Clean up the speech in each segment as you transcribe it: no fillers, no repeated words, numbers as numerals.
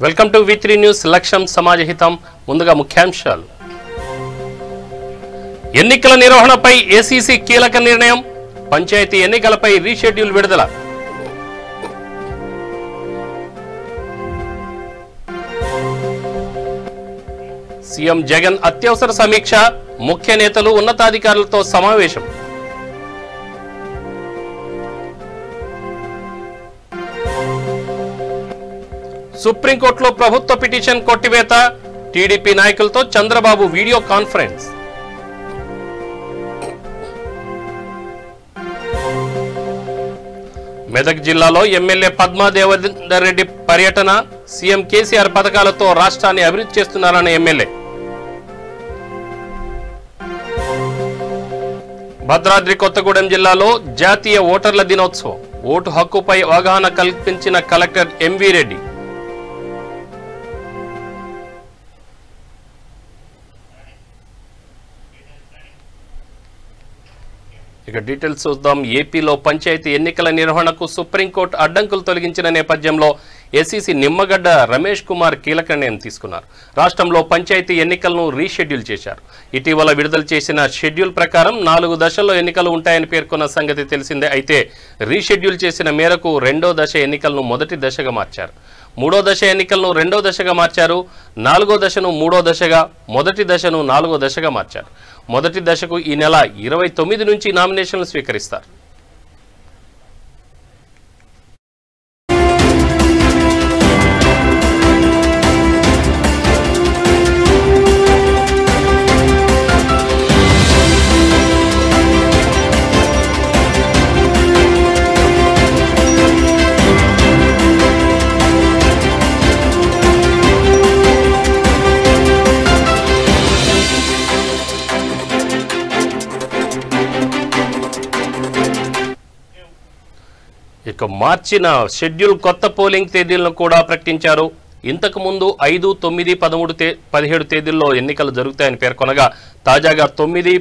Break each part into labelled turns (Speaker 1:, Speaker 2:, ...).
Speaker 1: Welcome to V3 news. లక్ష్యం సమాజహితం. ముందుగా ముఖ్యాంశాలు. ఎన్నికల నిర్వహణపై ఏసీసీ కీలక నిర్ణయం. పంచాయతీ ఎన్నికలపై రీషెడ్యూల్ విడుదల. సీఎం జగన్ అత్యవసర సమీక్ష. ముఖ్య నేతలు ఉన్నతాధికారులతో సమావేశం. సుప్రీంకోర్టులో ప్రభుత్వ పిటిషన్ కొట్టివేత. టీడీపీ నాయకులతో చంద్రబాబు వీడియో కాన్ఫరెన్స్. మెదక్ జిల్లాలో ఎమ్మెల్యే పద్మా దేవేందర్ రెడ్డి పర్యటన. సీఎం కేసీఆర్ పథకాలతో రాష్ట్రాన్ని అభివృద్ధి చేస్తున్నారన్న ఎమ్మెల్యే. భద్రాద్రి కొత్తగూడెం జిల్లాలో జాతీయ ఓటర్ల దినోత్సవం. ఓటు హక్కుపై అవగాహన కల్పించిన కలెక్టర్ ఎంవి రెడ్డి. ఇక డీటెయిల్స్ చూద్దాం. ఏపీలో పంచాయతీ ఎన్నికల నిర్వహణకు సుప్రీంకోర్టు అడ్డంకులు తొలగించిన నేపథ్యంలో ఏసీసీ నిమ్మగడ్డ రమేష్ కుమార్ కీలక నిర్ణయం తీసుకున్నారు. రాష్ట్రంలో పంచాయతీ ఎన్నికలను రీషెడ్యూల్ చేశారు. ఇటీవల విడుదల చేసిన షెడ్యూల్ ప్రకారం 4 దశల్లో ఎన్నికలు ఉంటాయని పేర్కొన్న సంగతి తెలిసిందే. అయితే రీషెడ్యూల్ చేసిన మేరకు 2వ దశ ఎన్నికలను మొదటి దశగా మార్చారు. 3వ దశ ఎన్నికలను 2వ దశగా మార్చారు. 4వ దశను 3వ దశగా, మొదటి దశను 4వ దశగా మార్చారు. మొదటి దశకు ఈ నెల 29 నుంచి నామినేషన్లు స్వీకరిస్తారు. ఇక మార్చిన షెడ్యూల్ కొత్త పోలింగ్ తేదీలను కూడా ప్రకటించారు. ఇంతకు ముందు 5, 9, 13, 17 తేదీల్లో ఎన్నికలు జరుగుతాయని పేర్కొనగా తాజాగా 9,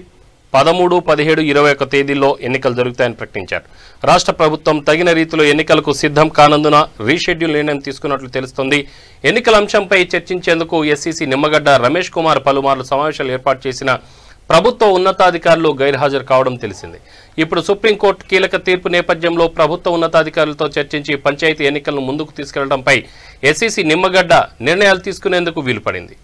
Speaker 1: 13, 17, 21 తేదీల్లో ఎన్నికలు జరుగుతాయని ప్రకటించారు. రాష్ట్ర ప్రభుత్వం తగిన రీతిలో ఎన్నికలకు సిద్ధం కానందున రీషెడ్యూల్ నిర్ణయం తీసుకున్నట్లు తెలుస్తోంది. ఎన్నికల అంశంపై చర్చించేందుకు ఎస్సీసీ నిమ్మగడ్డ రమేష్ కుమార్ పలుమార్లు సమావేశాలు ఏర్పాటు చేసిన ప్రభుత్వ ఉన్నతాధికారులు గైర్హాజరు కావడం తెలిసింది. ఇప్పుడు సుప్రీంకోర్టు కీలక తీర్పు నేపథ్యంలో ప్రభుత్వ ఉన్నతాధికారులతో చర్చించి పంచాయతీ ఎన్నికలను ముందుకు తీసుకెళ్లడంపై ఎస్సీసీ నిమ్మగడ్డ నిర్ణయాలు తీసుకునేందుకు వీలుపడింది.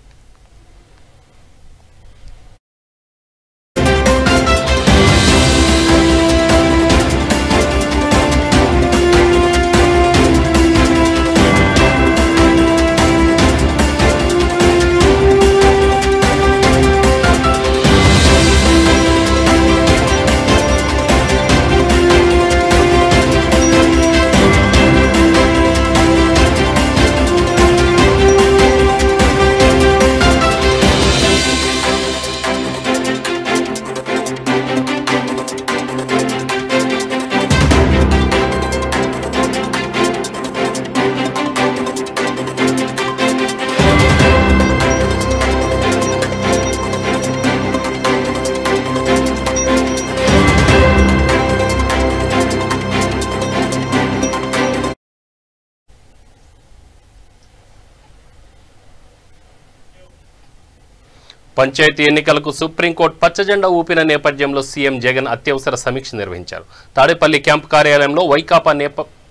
Speaker 1: పంచాయతీ ఎన్నికలకు సుప్రీంకోర్టు పచ్చజెండా ఊపిన నేపథ్యంలో సీఎం జగన్ అత్యవసర సమీక్ష నిర్వహించారు. తాడేపల్లి క్యాంపు కార్యాలయంలో వైకాపా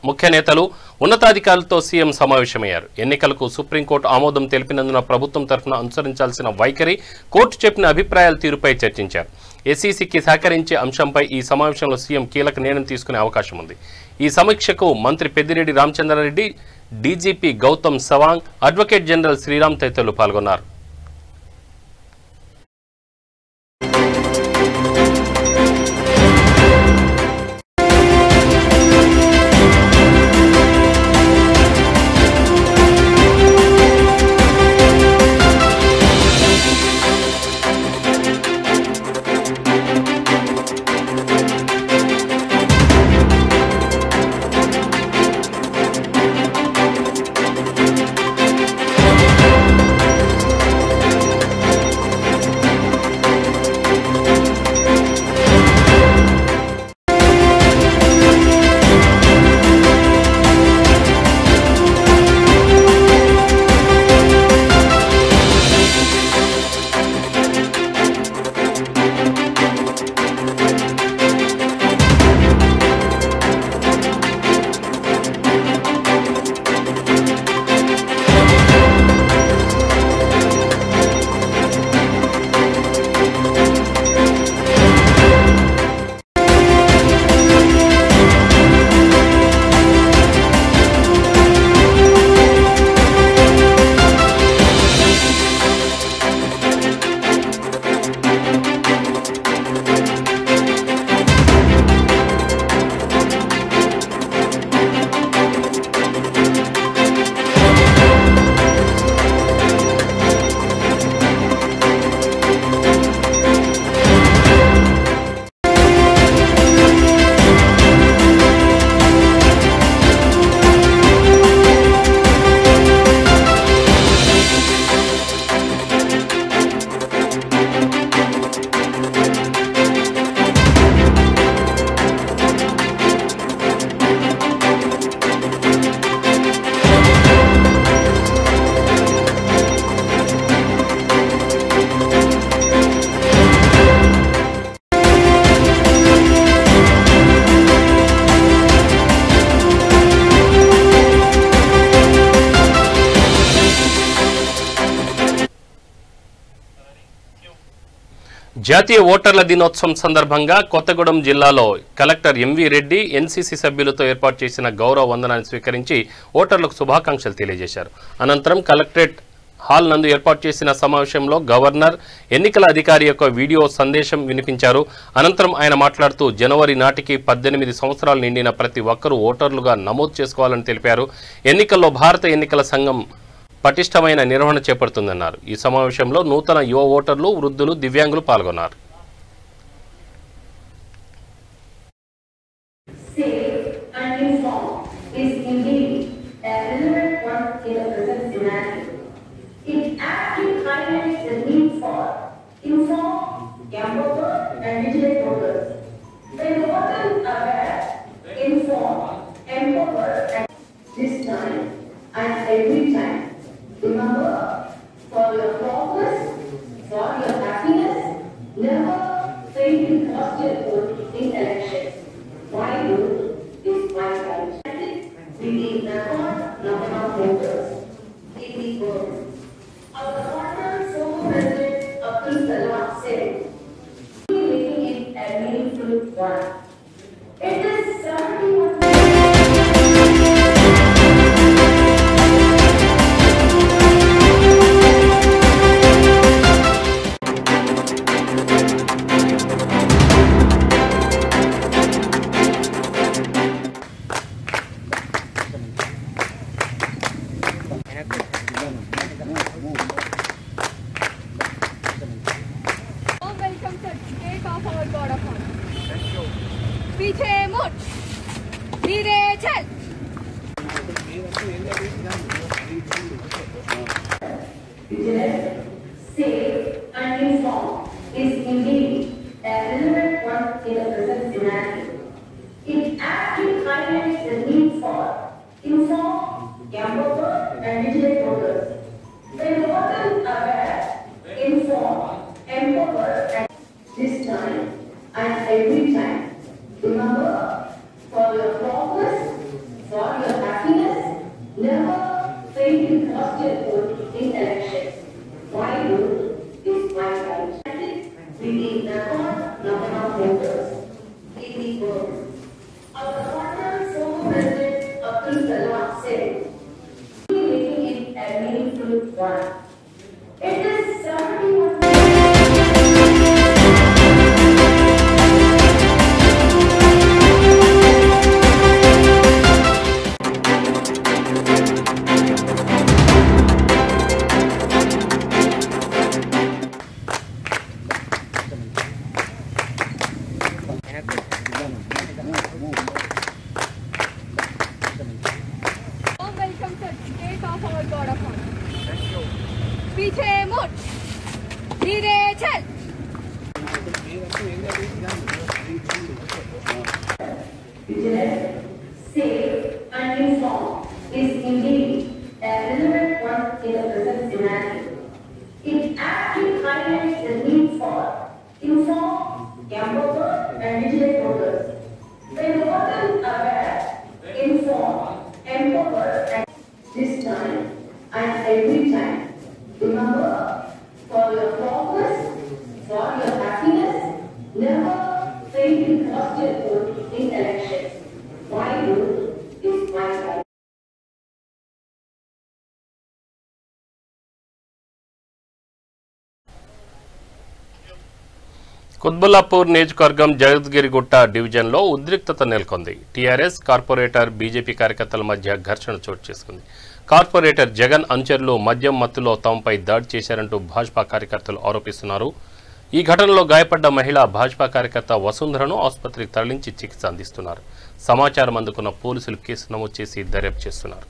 Speaker 1: ముఖ్య నేతలు ఉన్నతాధికారులతో సీఎం సమావేశమయ్యారు. ఎన్నికలకు సుప్రీంకోర్టు ఆమోదం తెలిపినందున ప్రభుత్వం తరఫున అనుసరించాల్సిన వైఖరి, కోర్టు చెప్పిన అభిప్రాయాల తీరుపై చర్చించారు. ఎస్ఈసీకి సహకరించే అంశంపై ఈ సమావేశంలో సీఎం కీలక నిర్ణయం తీసుకునే అవకాశం ఉంది. ఈ సమీక్షకు మంత్రి Peddireddy Ramachandra Reddy, DGP Gautam Sawang, advocate general Sriram తదితరులు పాల్గొన్నారు. జాతీయ ఓటర్ల దినోత్సవం సందర్భంగా కొత్తగూడెం జిల్లాలో కలెక్టర్ ఎంవి రెడ్డి ఎన్సీసీ సభ్యులతో ఏర్పాటు చేసిన గౌరవ వందనాన్ని స్వీకరించి ఓటర్లకు శుభాకాంక్షలు తెలియజేశారు. అనంతరం కలెక్టరేట్ హాల్ నందు ఏర్పాటు చేసిన సమావేశంలో గవర్నర్ ఎన్నికల అధికారి యొక్క వీడియో సందేశం వినిపించారు. అనంతరం ఆయన మాట్లాడుతూ జనవరి నాటికి 18 సంవత్సరాలు నిండిన ప్రతి ఒక్కరూ ఓటర్లుగా నమోదు చేసుకోవాలని తెలిపారు. ఎన్నికల్లో భారత ఎన్నికల సంఘం పటిష్టమైన నిర్వహణ చేపడుతుందన్నారు. ఈ సమావేశంలో నూతన యువ ఓటర్లు, వృద్ధులు, దివ్యాంగులు పాల్గొన్నారు.
Speaker 2: Remember, for your progress, for your happiness, never fail to cast your vote in elections. Why do is my right? We need record number of voters in the world. Our honored former President Abdul Kalam said, making it a meaningful one. It is 71.
Speaker 3: पीछे मुड़ धीरे चल
Speaker 2: Safe and informed is indeed a relevant one in the present scenario. It actually highlights the need for informed, camper and vigilant voters. When voters are aware, informed, empowered, and this time and every time, remember, for your progress, for your happiness, never fail to cast your vote in elections. Why do is my right? We need record number of voters in the world. Our honored former President Abdul Kalam said, making it a meaningful one. It is 71.
Speaker 3: welcome certificate of our God of honor. पीछे मुड़ धीरे चल
Speaker 2: Safe and informed is indeed a relevant one in the present scenario. It actually highlights the need for informed, camper and vigilant voters. When voters are aware, informed, empowered, and this time and every time, remember, for your progress, for your happiness, never fail to cast your vote in elections. Why do is my right?
Speaker 1: Quthbullapur నియోజకవర్గం జగద్గిరిగుట్ట డివిజన్లో ఉద్రిక్తత నెలకొంది. TRS corporator BJP కార్యకర్తల మధ్య ఘర్షణ చోటు చేసుకుంది. Corporator Jagan అనుచరులు మద్యం మత్తులో తమపై దాడి చేశారంటూ భాజపా కార్యకర్తలు ఆరోపిస్తున్నారు. ఈ ఘటనలో గాయపడ్డ మహిళా భాజపా కార్యకర్త వసుంధరను ఆసుపత్రికి తరలించి చికిత్స అందిస్తున్నారు. సమాచారం అందుకున్న పోలీసులు కేసు నమోదు చేసి దర్యాప్తు చేస్తున్నారు.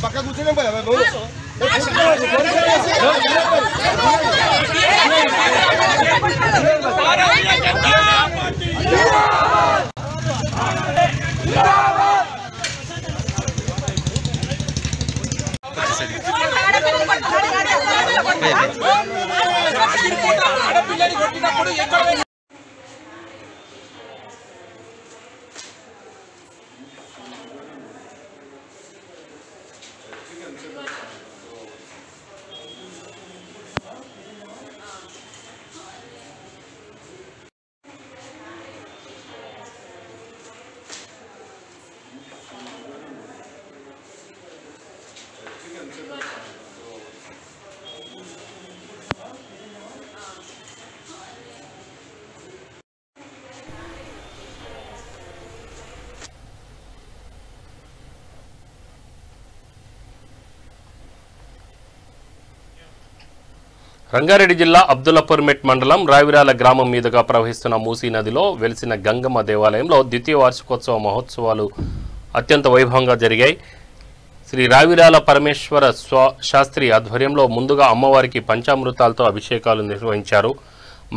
Speaker 4: పక్క కూర్చొని
Speaker 1: రంగారెడ్డి జిల్లా అబ్దుల్లాపూర్మెట్ మండలం రావిరాల గ్రామం మీదుగా ప్రవహిస్తున్న మూసీ నదిలో వెలిసిన గంగమ్మ దేవాలయంలో ద్వితీయ వార్షికోత్సవ మహోత్సవాలు అత్యంత వైభవంగా జరిగాయి. శ్రీ రావిరాల పరమేశ్వర శాస్త్రి ఆధ్వర్యంలో ముందుగా అమ్మవారికి పంచామృతాలతో అభిషేకాలు నిర్వహించారు.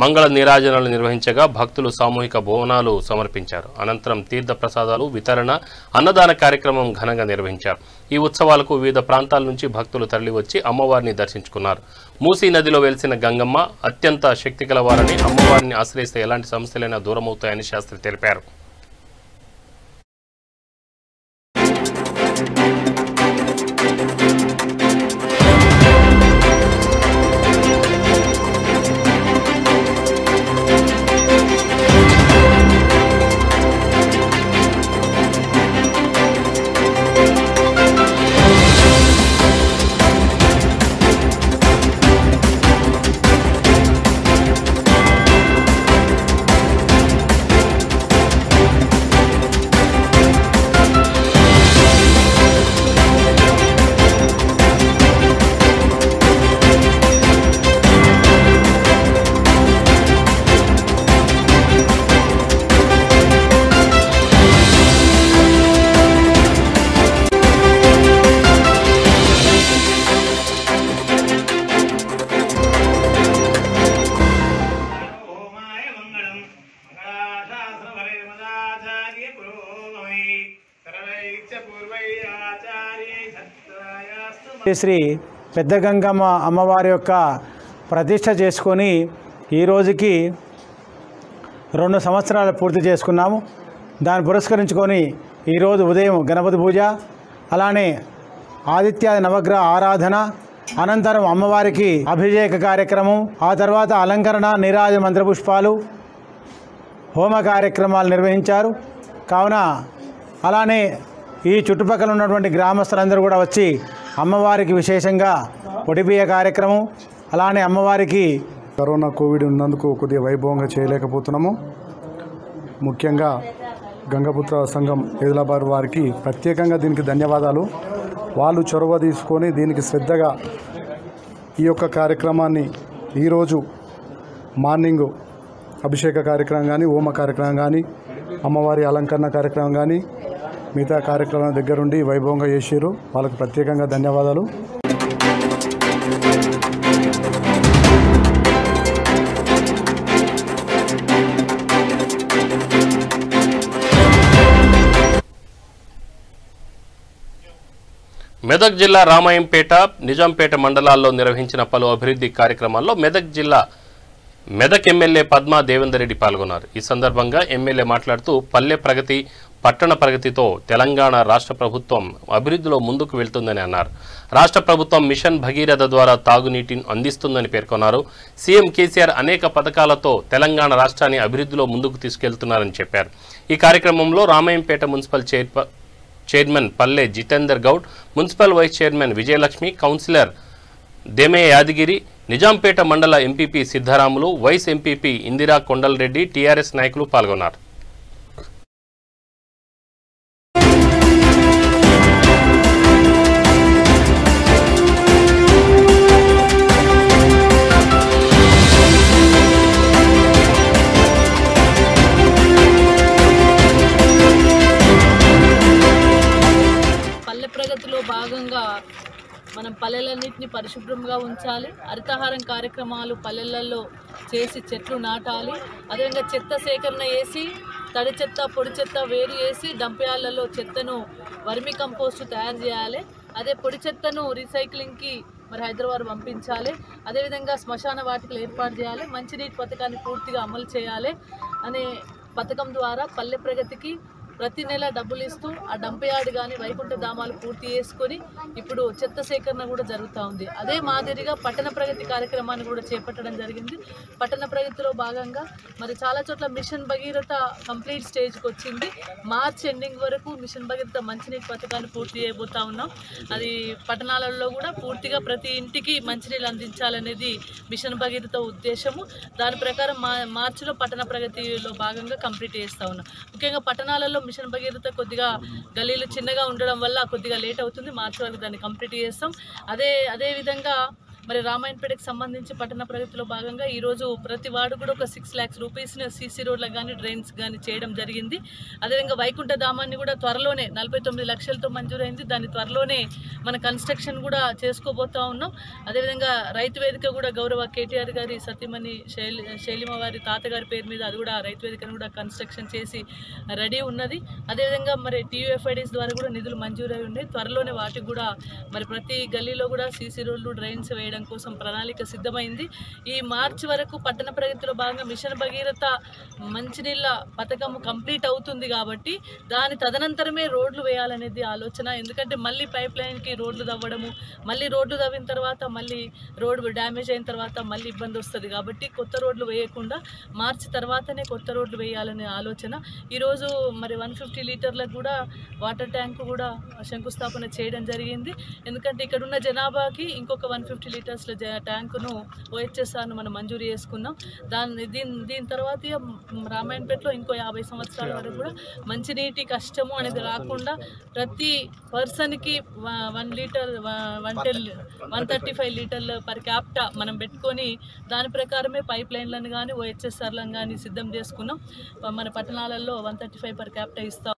Speaker 1: మంగళ నీరాజనాలు నిర్వహించగా భక్తులు సామూహిక బోనాలు సమర్పించారు. అనంతరం తీర్థ ప్రసాదాలు వితరణ, అన్నదాన కార్యక్రమం ఘనంగా నిర్వహించారు. ఈ ఉత్సవాలకు వివిధ ప్రాంతాల నుంచి భక్తులు తరలివచ్చి అమ్మవారిని దర్శించుకున్నారు. మూసీ నదిలో వెలిసిన గంగమ్మ అత్యంత శక్తిగలవారని, అమ్మవారిని ఆశ్రయిస్తే ఎలాంటి సమస్యలైనా దూరమవుతాయని శాస్త్రి తెలిపారు.
Speaker 5: శ్రీ పెద్ద గంగమ్మ అమ్మవారి యొక్క ప్రతిష్ఠ చేసుకొని ఈ రోజుకి 2 సంవత్సరాలు పూర్తి చేసుకున్నాము. దాన్ని పురస్కరించుకొని ఈరోజు ఉదయం గణపతి పూజ, అలానే ఆదిత్యాది నవగ్రహ ఆరాధన, అనంతరం అమ్మవారికి అభిషేక కార్యక్రమం, ఆ తర్వాత అలంకరణ, నీరాజ మంత్రపుష్పాలు, హోమ కార్యక్రమాలు నిర్వహించారు. కావున అలానే ఈ చుట్టుపక్కల ఉన్నటువంటి గ్రామస్తులందరూ కూడా వచ్చి అమ్మవారికి విశేషంగా ఒడిబియ్య కార్యక్రమం, అలానే అమ్మవారికి
Speaker 6: కరోనా కోవిడ్ ఉన్నందుకు కొద్దిగా వైభవంగా చేయలేకపోతున్నాము. ముఖ్యంగా గంగపుత్ర సంఘం ఆదిలాబాద్ వారికి ప్రత్యేకంగా దీనికి ధన్యవాదాలు. వాళ్ళు చొరవ తీసుకొని దీనికి శ్రద్ధగా ఈ యొక్క కార్యక్రమాన్ని ఈరోజు మార్నింగ్ అభిషేక కార్యక్రమం కానీ, హోమ కార్యక్రమం కానీ, అమ్మవారి అలంకరణ కార్యక్రమం కానీ, మిగతా కార్యక్రమం దగ్గరుండి వైభవంగా చేసారు. వాళ్ళకు ప్రత్యేకంగా ధన్యవాదాలు.
Speaker 1: మెదక్ జిల్లా రామాయంపేట, నిజాంపేట మండలాల్లో నిర్వహించిన పలు అభివృద్ధి కార్యక్రమాల్లో మెదక్ ఎమ్మెల్యే పద్మా దేవేందర్ రెడ్డి పాల్గొన్నారు. ఈ సందర్భంగా ఎమ్మెల్యే మాట్లాడుతూ పల్లె ప్రగతి, పట్టణ ప్రగతితో తెలంగాణ రాష్ట్ర ప్రభుత్వం అభివృద్ధిలో ముందుకు వెళ్తుందని అన్నారు. రాష్ట్ర ప్రభుత్వం మిషన్ భగీరథ ద్వారా తాగునీటిని అందిస్తుందని పేర్కొన్నారు. సీఎం కేసీఆర్ అనేక పథకాలతో తెలంగాణ రాష్ట్రాన్ని అభివృద్ధిలో ముందుకు తీసుకెళ్తున్నారని చెప్పారు. ఈ కార్యక్రమంలో Ramayampet municipal chairman Palle Jitender Goud, municipal vice chairman Vijayalakshmi, councillor Deme Yadagiri, Nizampet మండల MPP Siddharamulu, vice MPP Indira Kondalareddy, TRS నాయకులు పాల్గొన్నారు.
Speaker 4: భాగంగా మనం పల్లెలన్నింటినీ పరిశుభ్రంగా ఉంచాలి. హరితహారం కార్యక్రమాలు పల్లెలలో చేసి చెట్లు నాటాలి. అదేవిధంగా చెత్త సేకరణ చేసి తడి చెత్త పొడి చెత్త వేరు చేసి డంప్యార్డ్లలో చెత్తను వర్మి కంపోస్టు తయారు చేయాలి. అదే పొడి చెత్తను రీసైక్లింగ్కి మరి హైదరాబాద్ పంపించాలి. అదేవిధంగా శ్మశాన వాటికలు ఏర్పాటు చేయాలి. మంచినీటి పథకాన్ని పూర్తిగా అమలు చేయాలి అనే పథకం ద్వారా పల్లె ప్రగతికి ప్రతి నెల డబ్బులు ఇస్తూ ఆ డంప్ యార్డ్ కానీ వైకుంఠ ధామాలు పూర్తి చేసుకొని ఇప్పుడు చెత్త సేకరణ కూడా జరుగుతూ ఉంది. అదే మాదిరిగా పట్టణ ప్రగతి కార్యక్రమాన్ని కూడా చేపట్టడం జరిగింది. పట్టణ ప్రగతిలో భాగంగా మరి చాలా చోట్ల మిషన్ భగీరథ కంప్లీట్ స్టేజ్కి వచ్చింది. మార్చ్ ఎండింగ్ వరకు మిషన్ భగీరథ మంచినీటి పథకాన్ని పూర్తి చేయబోతా ఉన్నాం. అది పట్టణాలలో కూడా పూర్తిగా ప్రతి ఇంటికి మంచినీళ్ళు అందించాలనేది మిషన్ భగీరథ ఉద్దేశము. దాని ప్రకారం మార్చిలో పట్టణ ప్రగతిలో భాగంగా కంప్లీట్ చేస్తూ ఉన్నాం. ముఖ్యంగా పట్టణాలలో మిషన్ భగీరథ కొద్దిగా గల్లీలు చిన్నగా ఉండడం వల్ల కొద్దిగా లేట్ అవుతుంది. మార్చి వరకు దాన్ని కంప్లీట్ చేస్తాం. అదే విధంగా మరి రామాయణపేటకి సంబంధించి పట్టణ ప్రగతిలో భాగంగా ఈరోజు ప్రతి వార్డు కూడా ఒక 6 lakhs రూపీస్ని సీసీ రోడ్లకు కానీ డ్రైన్స్ కానీ చేయడం జరిగింది. అదేవిధంగా వైకుంఠ ధామాన్ని కూడా త్వరలోనే 49 లక్షలతో మంజూరైంది. దాన్ని త్వరలోనే మన కన్స్ట్రక్షన్ కూడా చేసుకోబోతా ఉన్నాం. అదేవిధంగా రైతు వేదిక కూడా గౌరవ కేటీఆర్ గారి సతీమణి శైలిమ వారి తాతగారి పేరు మీద అది కూడా రైతు వేదికను కూడా కన్స్ట్రక్షన్ చేసి రెడీ ఉన్నది. అదేవిధంగా మరి TUFIDs ద్వారా కూడా నిధులు మంజూరై ఉన్నాయి. త్వరలోనే వాటికి కూడా మరి ప్రతి గల్లీలో కూడా సీసీ రోడ్లు డ్రైన్స్ వేయడం కోసం ప్రణాళిక సిద్ధమైంది. ఈ మార్చి వరకు పట్టణ ప్రగతిలో భాగంగా మిషన్ భగీరథ మంచినీళ్ళ పథకం కంప్లీట్ అవుతుంది కాబట్టి దాని తదనంతరమే రోడ్లు వేయాలనేది ఆలోచన. ఎందుకంటే మళ్ళీ పైప్ లైన్కి రోడ్లు తవ్వడము, మళ్ళీ రోడ్లు తవ్విన తర్వాత మళ్ళీ రోడ్డు డ్యామేజ్ అయిన తర్వాత మళ్ళీ ఇబ్బంది వస్తుంది. కాబట్టి కొత్త రోడ్లు వేయకుండా మార్చి తర్వాతనే కొత్త రోడ్లు వేయాలనే ఆలోచన. ఈరోజు మరి 150 లీటర్లకు కూడా వాటర్ ట్యాంకు కూడా శంకుస్థాపన చేయడం జరిగింది. ఎందుకంటే ఇక్కడ ఉన్న జనాభాకి ఇంకొక 150 లీటర్స్ల ట్యాంకును OHSRను మనం మంజూరు చేసుకున్నాం. దీని తర్వాత రామాయణపేటలో ఇంకో 50 సంవత్సరాల వరకు కూడా మంచినీటి కష్టము అనేది రాకుండా ప్రతి పర్సన్కి 1 లీటర్ 135 లీటర్ల పర్ క్యాప్టా మనం పెట్టుకొని దాని ప్రకారమే పైప్ లైన్లను కానీ OHSRలను కానీ సిద్ధం చేసుకున్నాం. మన పట్టణాలలో 135 పర్ క్యాప్టా ఇస్తాం.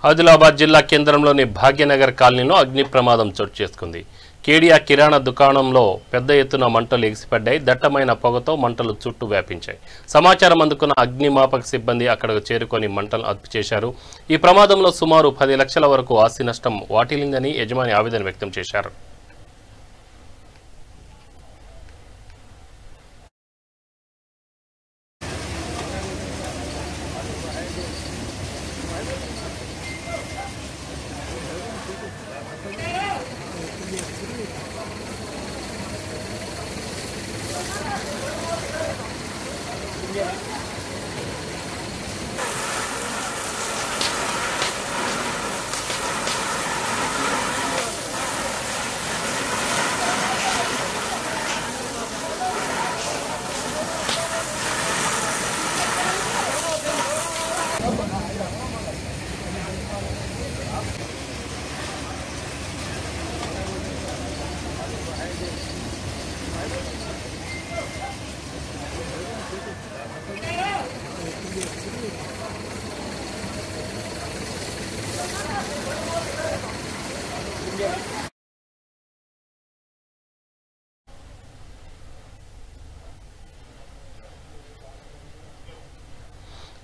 Speaker 1: ఆదిలాబాద్ జిల్లా కేంద్రంలోని భాగ్యనగర్ కాలనీలో అగ్ని ప్రమాదం చోటు చేసుకుంది. కేడియా కిరాణా దుకాణంలో పెద్ద ఎత్తున మంటలు ఎగిసిపడ్డాయి. దట్టమైన పొగతో మంటలు చుట్టూ వ్యాపించాయి. సమాచారం అందుకున్న అగ్నిమాపక సిబ్బంది అక్కడకు చేరుకొని మంటలు అదుపు చేశారు. ఈ ప్రమాదంలో సుమారు 10 లక్షల వరకు ఆస్తి నష్టం వాటిల్లిందని యజమాని ఆవేదన వ్యక్తం చేశారు.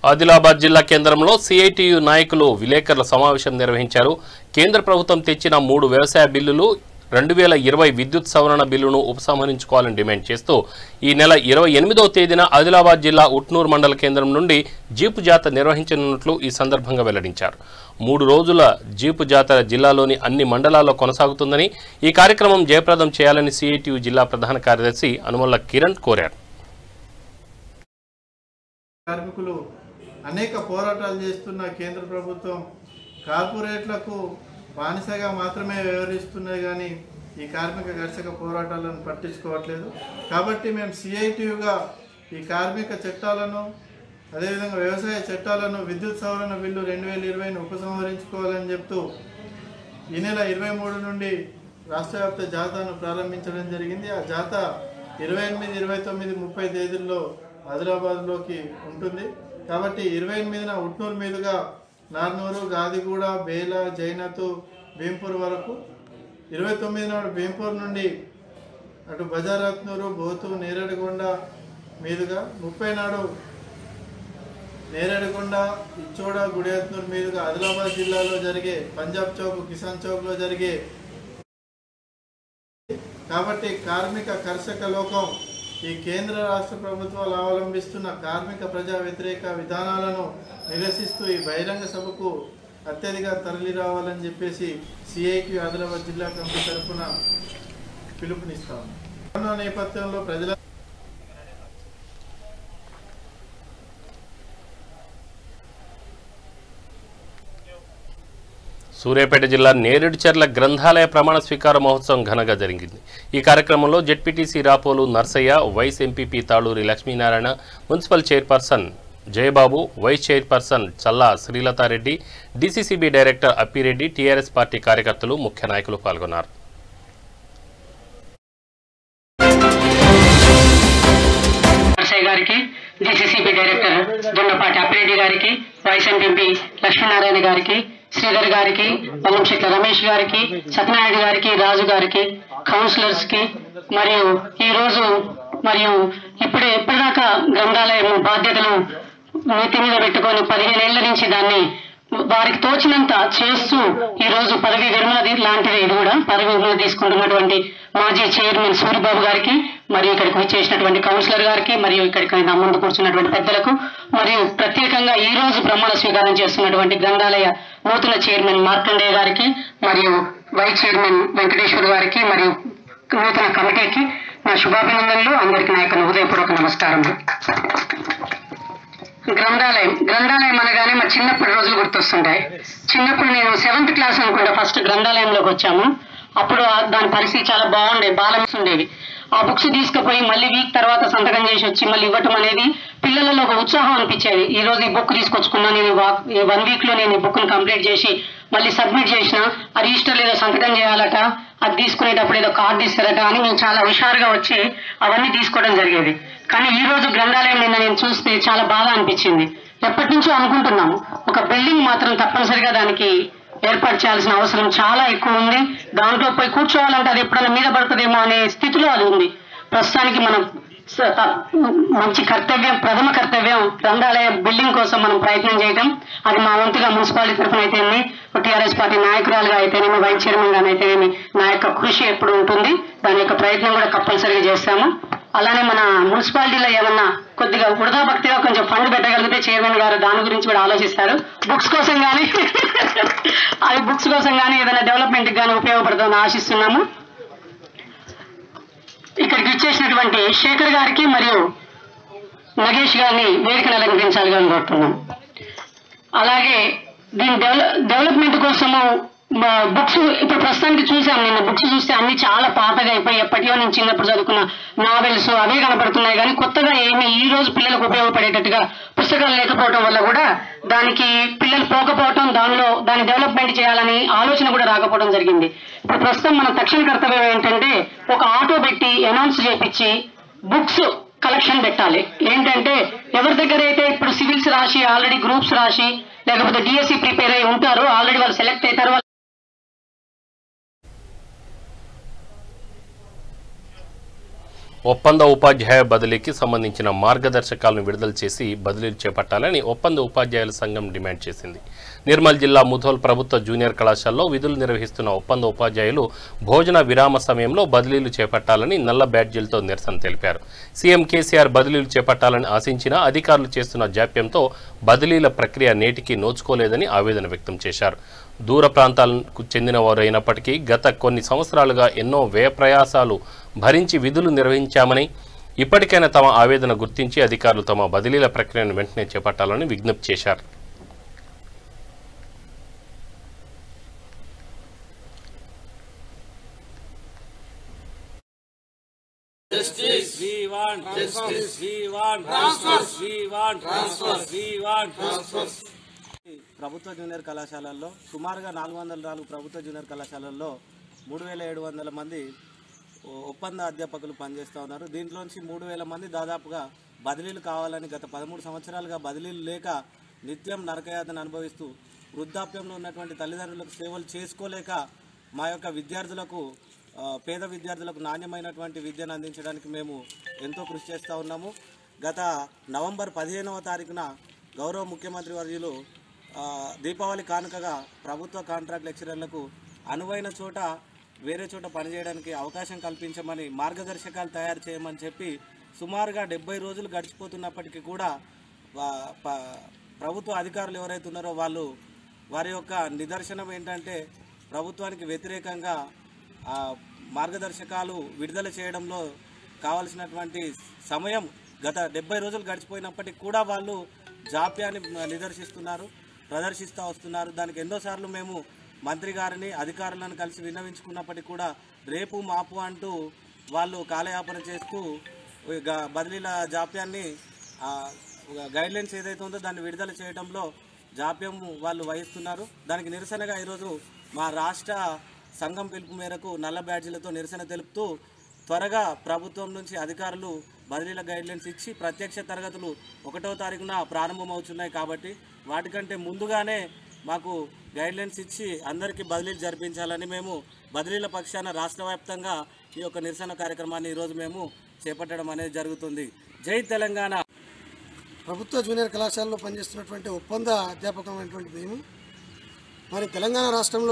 Speaker 1: ఆదిలాబాద్ జిల్లా కేంద్రంలో సిఐటియు నాయకులు విలేకరుల సమావేశం నిర్వహించారు. కేంద్ర ప్రభుత్వం తెచ్చిన 3 వ్యవసాయ బిల్లులు 2020 విద్యుత్ సవరణ బిల్లును ఉపసంహరించుకోవాలని డిమాండ్ చేస్తూ ఈ నెల 28వ తేదీన ఆదిలాబాద్ జిల్లా ఉట్నూరు మండల కేంద్రం నుండి జీపు జాతర నిర్వహించనున్నట్లు ఈ సందర్భంగా వెల్లడించారు. 3 రోజుల జీపు జాతర జిల్లాలోని అన్ని మండలాల్లో కొనసాగుతుందని, ఈ కార్యక్రమం జయప్రదం చేయాలని సిఐటియు జిల్లా ప్రధాన కార్యదర్శి అనుమల్ల కిరణ్ కోరారు.
Speaker 7: కార్మికులు అనేక పోరాటాలు చేస్తున్న కేంద్ర ప్రభుత్వం కార్పొరేట్లకు బానిసగా మాత్రమే వ్యవహరిస్తున్నాయి కానీ ఈ కార్మిక కర్షక పోరాటాలను పట్టించుకోవట్లేదు. కాబట్టి మేము సిఐటియుగా ఈ కార్మిక చట్టాలను, అదేవిధంగా వ్యవసాయ చట్టాలను, విద్యుత్ సవరణ బిల్లు 2020ను ఉపసంహరించుకోవాలని చెప్తూ ఈ నెల 23 నుండి రాష్ట్ర వ్యాప్త జాతాను ప్రారంభించడం జరిగింది. ఆ జాత 28, 29, 30 తేదీల్లో ఆదిలాబాద్లోకి ఉంటుంది. కాబట్టి 28న ఉట్నూరు మీదుగా నార్నూరు, గాదిగూడ, బేల, జైనతు, భీంపూర్ వరకు, 29 నాడు భీంపూర్ నుండి అటు బజారత్నూరు, బోతు, నేరేడుగొండ మీదుగా, 30 నాడు నేరేడుగొండ, ఇచ్చోడ, గుడియత్నూరు మీదుగా ఆదిలాబాద్ జిల్లాలో జరిగే పంజాబ్ చౌక్, కిసాన్ చౌక్లో జరిగే. కాబట్టి కార్మిక కర్షక లోకం ఈ కేంద్ర రాష్ట్ర ప్రభుత్వాలు అవలంబిస్తున్న కార్మిక ప్రజా వ్యతిరేక విధానాలను నిరసిస్తూ ఈ బహిరంగ సభకు అత్యధిక తరలి రావాలని చెప్పేసి సిఐటియు ఆదిలాబాద్ జిల్లా కమిటీ తరఫున పిలుపునిస్తాము. కరోనా నేపథ్యంలో ప్రజల
Speaker 1: సూర్యాపేట జిల్లా నేరేడుచర్ల గ్రంథాలయ ప్రమాణ స్వీకార మహోత్సవం ఘనంగా జరిగింది. ఈ కార్యక్రమంలో ZPTC Rapolu Narsaiah, vice MPP Taluri Lakshminarayana, municipal chairperson Jayababu, vice chairperson Challa Srilathareddy, DCCB director Appireddy, TRS party కార్యకర్తలు, ముఖ్య నాయకులు పాల్గొన్నారు.
Speaker 8: డీసీసీబీ డైరెక్టర్ దొండపాటి అప్పిరెడ్డి గారికి, వైస్ ఎంపీ లక్ష్మీనారాయణ గారికి, శ్రీధర్ గారికి, బల్లంశెట్ల రమేష్ గారికి, సత్యనారాయణ గారికి, రాజు గారికి, కౌన్సిలర్స్ కి, మరియు ఈరోజు మరియు ఇప్పటిదాకా గ్రంథాలయం బాధ్యతలు నెత్తి మీద పెట్టుకొని 15 ఏళ్ల నుంచి దాన్ని వారికి తోచినంత చేస్తూ ఈ రోజు పదవి విరమణ లాంటిది, ఇది కూడా పదవి విరమణ తీసుకుంటున్నటువంటి మాజీ చైర్మన్ సూరిబాబు గారికి, మరియు ఇక్కడికి వచ్చేసినటువంటి కౌన్సిలర్ గారికి, మరియు ఇక్కడికి నా ముందు కూర్చున్నటువంటి పెద్దలకు, మరియు ప్రత్యేకంగా ఈ రోజు ప్రమాణ స్వీకారం చేస్తున్నటువంటి గ్రంథాలయ నూతన చైర్మన్ మార్కండేయ గారికి, మరియు వైస్ చైర్మన్ వెంకటేశ్వర్ గారికి, మరియు నూతన కమిటీకి నా శుభాభినందనలు. అందరికీ నా యొక్క హృదయపూర్వక నమస్కారములు. గ్రంథాలయం అనగానే మా చిన్నప్పటి రోజులు గుర్తొస్తుంటాయి. చిన్నప్పుడు నేను 7th క్లాస్ అనుకుంటా ఫస్ట్ గ్రంథాలయంలోకి వచ్చాము. అప్పుడు దాని పరిస్థితి చాలా బాగుండేది, బాలన్స్ ఉండేవి. ఆ బుక్స్ తీసుకుపోయి మళ్ళీ వీక్ తర్వాత సంతకం చేసి వచ్చి మళ్ళీ ఇవ్వటం అనేది పిల్లలలో ఒక ఉత్సాహం అనిపించేది. ఈ రోజు ఈ బుక్ తీసుకొచ్చుకున్నా, నేను ఈ 1 week లో నేను ఈ బుక్ ని కంప్లీట్ చేసి మళ్ళీ సబ్మిట్ చేసిన, ఆ రిజిస్టర్ ఏదో సంతకం చేయాలట, అది తీసుకునేటప్పుడు ఏదో కార్డు ఇస్తారట అని నేను చాలా హుషారుగా వచ్చి అవన్నీ తీసుకోవడం జరిగేది. కానీ ఈ రోజు గ్రంథాలయం నిన్న నేను చూస్తే చాలా బాగా అనిపించింది. ఎప్పటి నుంచో అనుకుంటున్నాము, ఒక బిల్డింగ్ మాత్రం తప్పనిసరిగా దానికి ఏర్పాటు చేయాల్సిన అవసరం చాలా ఎక్కువ ఉంది. దాంట్లో పోయి కూర్చోవాలంటే అది ఎప్పుడైనా మీద పడుతుందేమో అనే స్థితిలో అది ఉంది. ప్రస్తుతానికి మనం మంచి కర్తవ్యం, ప్రథమ కర్తవ్యం గ్రంథాలయ బిల్డింగ్ కోసం మనం ప్రయత్నం చేయటం. అది మా వంతుగా మున్సిపాలిటీ తరఫున అయితేనేమి, టీఆర్ఎస్ పార్టీ నాయకురాలుగా అయితేనేమి, వైస్ చైర్మన్ గానే అయితేనేమి నా యొక్క కృషి ఎప్పుడు ఉంటుంది. దాని యొక్క ప్రయత్నం కూడా కంపల్సరీగా చేస్తాము. అలానే మన మున్సిపాలిటీలో ఏమన్నా కొద్దిగా వృధా భక్తిగా కొంచెం ఫండ్ పెట్టగలిగితే చైర్మన్ గారు దాని గురించి కూడా ఆలోచిస్తారు. బుక్స్ కోసం కానీ అది బుక్స్ కోసం కానీ ఏదైనా డెవలప్మెంట్కి కానీ ఉపయోగపడుతుందని ఆశిస్తున్నాము. ఇక్కడికి ఇచ్చేసినటువంటి శేఖర్ గారికి మరియు నగేష్ గారిని వేదికను అలంకరించాలిగా కోరుతున్నాం. అలాగే దీని డెవలప్మెంట్ కోసము బుక్స్ ఇప్పుడు ప్రస్తుతానికి చూసాం. నిన్న బుక్స్ చూస్తే అన్ని చాలా పాతగా అయిపోయి ఎప్పటికో నేను చిన్నప్పుడు చదువుకున్న నావెల్స్ అవే కనపడుతున్నాయి. కానీ కొత్తగా ఏమి ఈ రోజు పిల్లలకు ఉపయోగపడేటట్టుగా పుస్తకాలు లేకపోవడం వల్ల కూడా దానికి పిల్లలు పోకపోవటం, దాని డెవలప్మెంట్ చేయాలని ఆలోచన కూడా రాకపోవడం జరిగింది. ఇప్పుడు ప్రస్తుతం మన తక్షణ కర్తవ్యం ఏంటంటే ఒక ఆటో పెట్టి అనౌన్స్ చేపించి బుక్స్ కలెక్షన్ పెట్టాలి. ఏంటంటే ఎవరి దగ్గర అయితే ఇప్పుడు సివిల్స్ రాసి ఆల్రెడీ గ్రూప్స్ రాసి లేకపోతే డిఎస్సి ప్రిపేర్ అయి ఉంటారో, ఆల్రెడీ వాళ్ళు సెలెక్ట్ అవుతారు.
Speaker 1: ఒప్పంద ఉపాధ్యాయ బదిలీకి సంబంధించిన మార్గదర్శకాలను విడుదల చేసి బదిలీలు చేపట్టాలని ఒప్పంద ఉపాధ్యాయుల సంఘం డిమాండ్ చేసింది. నిర్మల్ జిల్లా ముధోల్ ప్రభుత్వ జూనియర్ కళాశాలలో విధులు నిర్వహిస్తున్న ఒప్పంద ఉపాధ్యాయులు భోజన విరామ సమయంలో బదిలీలు చేపట్టాలని నల్ల బ్యాడ్జీలతో నిరసన తెలిపారు. సీఎం కేసీఆర్ బదిలీలు చేపట్టాలని ఆశించినా అధికారులు చేస్తున్న జాప్యంతో బదిలీల ప్రక్రియ నేటికి నోచుకోలేదని ఆవేదన వ్యక్తం చేశారు. దూర ప్రాంతాలకు చెందినవారు అయినప్పటికీ గత కొన్ని సంవత్సరాలుగా ఎన్నో వ్యయ ప్రయాసాలు భరించి విధులు నిర్వహించామని, ఇప్పటికైనా తమ ఆవేదన గుర్తించి అధికారులు తమ బదిలీల ప్రక్రియను వెంటనే చేపట్టాలని విజ్ఞప్తి చేశారు.
Speaker 9: ప్రభుత్వ జూనియర్ కళాశాలల్లో సుమారుగా 404 ప్రభుత్వ జూనియర్ కళాశాలల్లో 3700 మంది ఒప్పంద అధ్యాపకులు పనిచేస్తూ ఉన్నారు. దీంట్లోంచి 3000 మంది దాదాపుగా బదిలీలు కావాలని గత 13 సంవత్సరాలుగా బదిలీలు లేక నిత్యం నరకయాతన అనుభవిస్తూ వృద్ధాప్యంలో ఉన్నటువంటి తల్లిదండ్రులకు సేవలు చేసుకోలేక మా యొక్క విద్యార్థులకు, పేద విద్యార్థులకు నాణ్యమైనటువంటి విద్యను అందించడానికి మేము ఎంతో కృషి చేస్తూ ఉన్నాము. గత నవంబర్ 15వ తారీఖున గౌరవ ముఖ్యమంత్రి వర్యులు దీపావళి కానుకగా ప్రభుత్వ కాంట్రాక్ట్ లెక్చరర్లకు అనువైన చోట వేరే చోట పనిచేయడానికి అవకాశం కల్పించమని మార్గదర్శకాలు తయారు చేయమని చెప్పి సుమారుగా 70 రోజులు గడిచిపోతున్నప్పటికీ కూడా ప్రభుత్వ అధికారులు ఎవరైతే ఉన్నారో వారి యొక్క నిదర్శనం ఏంటంటే ప్రభుత్వానికి వ్యతిరేకంగా మార్గదర్శకాలు విడుదల చేయడంలో కావలసినటువంటి సమయం గత 70 రోజులు గడిచిపోయినప్పటికీ కూడా వాళ్ళు జాప్యాన్ని ప్రదర్శిస్తూ వస్తున్నారు. దానికి ఎన్నోసార్లు మేము మంత్రి గారిని, అధికారులను కలిసి విన్నవించుకున్నప్పటికీ కూడా రేపు మాపు అంటూ వాళ్ళు కాలయాపన చేస్తూ బదిలీల జాప్యాన్ని, గైడ్లైన్స్ ఏదైతే ఉందో దాన్ని విడుదల చేయడంలో జాప్యం వాళ్ళు వహిస్తున్నారు. దానికి నిరసనగా ఈరోజు మా రాష్ట్ర సంఘం పిలుపు మేరకు నల్ల బ్యాడ్జీలతో నిరసన తెలుపుతూ త్వరగా ప్రభుత్వం నుంచి అధికారులు బదిలీల గైడ్లైన్స్ ఇచ్చి ప్రత్యక్ష తరగతులు 1వ తారీఖున ప్రారంభమవుతున్నాయి కాబట్టి వాటికంటే ముందుగానే మాకు గైడ్లైన్స్ ఇచ్చి అందరికీ బదిలీలు జరిపించాలని మేము బదిలీల పక్షాన రాష్ట్ర వ్యాప్తంగా ఈ యొక్క నిరసన కార్యక్రమాన్ని ఈరోజు మేము చేపట్టడం అనేది జరుగుతుంది. జై తెలంగాణ.
Speaker 10: ప్రభుత్వ జూనియర్ కళాశాలలో పనిచేస్తున్నటువంటి ఒప్పంద అధ్యాపకమైనటువంటి మేము మరి తెలంగాణ రాష్ట్రం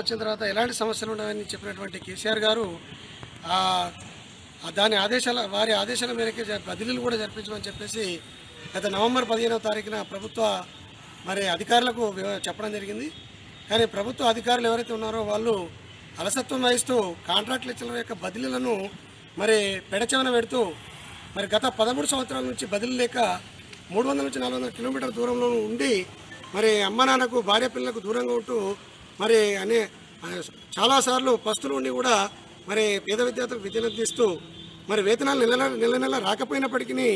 Speaker 10: వచ్చిన తర్వాత ఎలాంటి సమస్యలు ఉండవని చెప్పినటువంటి కేసీఆర్ గారు వారి ఆదేశాల మేరకు బదిలీలు కూడా జరిపించమని చెప్పేసి గత నవంబర్ 15వ తారీఖున ప్రభుత్వ అధికారులకు చెప్పడం జరిగింది. కానీ ప్రభుత్వ అధికారులు ఎవరైతే ఉన్నారో వాళ్ళు అలసత్వం వహిస్తూ కాంట్రాక్ట్ లెక్చరర్ల యొక్క బదిలీలను పెడచెవన పెడుతూ గత 13 సంవత్సరాల నుంచి బదిలీ లేక 300 నుంచి 400 కిలోమీటర్ల దూరంలో ఉండి అమ్మ నాన్నకు, భార్య పిల్లలకు దూరంగా ఉంటూ చాలాసార్లు పస్తులు ఉండి కూడా పేద విద్యార్థులకు విద్యను అందిస్తూ వేతనాలు నెల నెల రాకపోయినప్పటికీ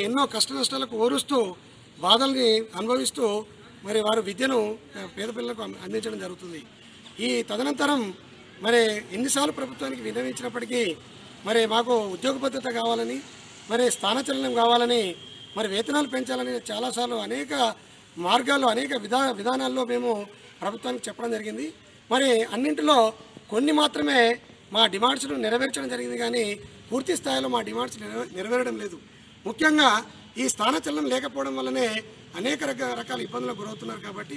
Speaker 10: ఎన్నో కష్ట నష్టాలకు ఓరుస్తూ బాధల్ని అనుభవిస్తూ వారు విద్యను పేద పిల్లలకు అందించడం జరుగుతుంది. ఈ తదనంతరం ఎన్నిసార్లు ప్రభుత్వానికి విన్నవించినప్పటికీ మాకు ఉద్యోగ భద్రత కావాలని, స్థానచలనం కావాలని, వేతనాలు పెంచాలని చాలాసార్లు అనేక మార్గాల్లో, అనేక విధానాల్లో మేము ప్రభుత్వానికి చెప్పడం జరిగింది. అన్నింటిలో కొన్ని మాత్రమే మా డిమాండ్స్ను నెరవేర్చడం జరిగింది, కానీ పూర్తి స్థాయిలో మా డిమాండ్స్ నెరవేరడం లేదు. ముఖ్యంగా ఈ స్థానచలనం లేకపోవడం వల్లనే అనేక రకాల ఇబ్బందులకు గురవుతున్నారు. కాబట్టి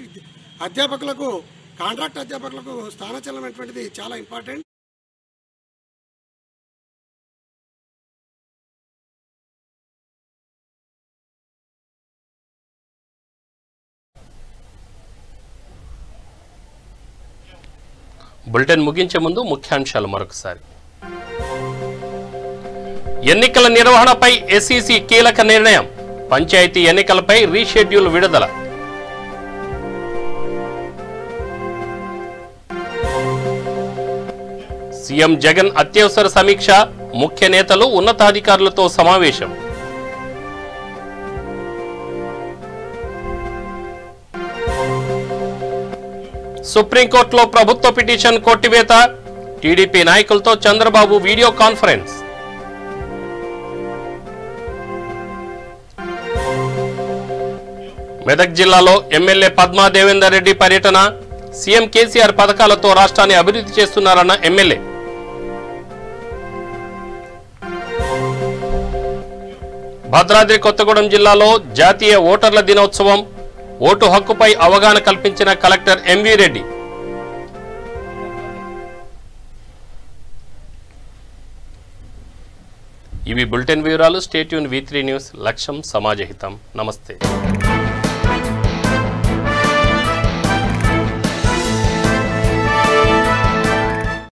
Speaker 10: అధ్యాపకులకు, కాంట్రాక్ట్ అధ్యాపకులకు స్థానచలనం అనేటువంటిది చాలా ఇంపార్టెంట్.
Speaker 1: బులెటిన్ ముగించే ముందు ముఖ్యాంశాలు మరొకసారి. ఎన్నికల నిర్వహణపై ఎస్ఈసీ కీలక నిర్ణయం. పంచాయతీ ఎన్నికలపై రీషెడ్యూల్ విడుదల. సీఎం జగన్ అత్యవసర సమీక్ష. ముఖ్య నేతలు, ఉన్నతాధికారులతో సమావేశం. సుప్రీంకోర్టులో ప్రభుత్వ పిటిషన్ కొట్టివేత. టీడీపీ నాయకులతో చంద్రబాబు వీడియో కాన్ఫరెన్స్. మెదక్ జిల్లాలో ఎమ్మెల్యే పద్మా దేవేందర్ రెడ్డి పర్యటన. సీఎం కేసీఆర్ పథకాలతో రాష్ట్రాన్ని అభివృద్ధి చేస్తున్నారన్న ఎమ్మెల్యే. భద్రాద్రి కొత్తగూడెం జిల్లాలో జాతీయ ఓటర్ల దినోత్సవం, ఓటు హక్కుపై అవగాహన కల్పించిన కలెక్టర్ ఎంవి రెడ్డి. ఇవి బులెటిన్ వివరాలు. Stay tune V3 news. లక్ష్యం సమాజహితం. నమస్తే.